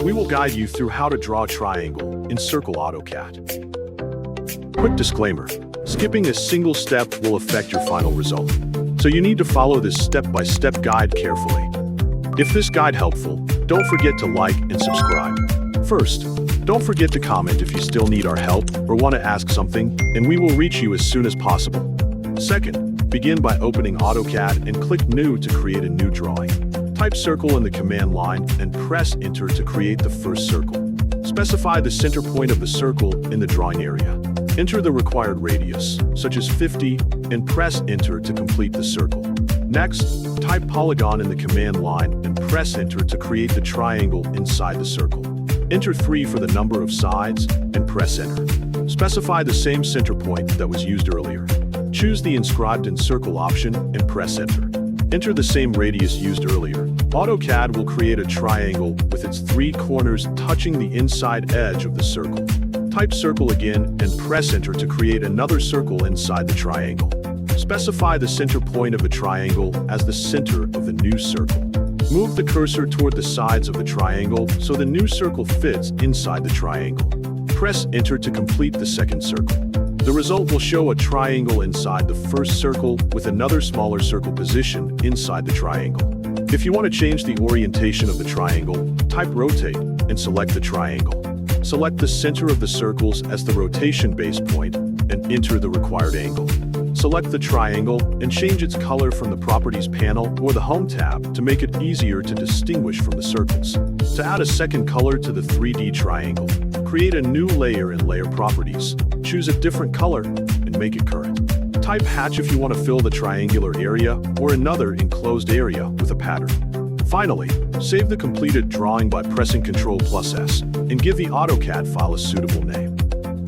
We will guide you through how to draw a triangle in Circle AutoCAD. Quick disclaimer, skipping a single step will affect your final result, so you need to follow this step-by-step guide carefully. If this guide helpful, don't forget to like and subscribe. First, don't forget to comment if you still need our help or want to ask something, and we will reach you as soon as possible. Second, begin by opening AutoCAD and click New to create a new drawing. Type circle in the command line and press Enter to create the first circle. Specify the center point of the circle in the drawing area. Enter the required radius, such as 50, and press Enter to complete the circle. Next, type polygon in the command line and press Enter to create the triangle inside the circle. Enter 3 for the number of sides and press Enter. Specify the same center point that was used earlier. Choose the Inscribed in Circle option and press Enter. Enter the same radius used earlier. AutoCAD will create a triangle with its 3 corners touching the inside edge of the circle. Type circle again and press Enter to create another circle inside the triangle. Specify the center point of the triangle as the center of the new circle. Move the cursor toward the sides of the triangle so the new circle fits inside the triangle. Press Enter to complete the second circle. The result will show a triangle inside the first circle with another smaller circle position inside the triangle. If you want to change the orientation of the triangle, type Rotate and select the triangle. Select the center of the circles as the rotation base point and enter the required angle. Select the triangle and change its color from the Properties panel or the Home tab to make it easier to distinguish from the circles. To add a second color to the 3D triangle, create a new layer in Layer Properties. Choose a different color and make it current. Type hatch if you want to fill the triangular area or another enclosed area with a pattern. Finally, save the completed drawing by pressing Ctrl+S and give the AutoCAD file a suitable name.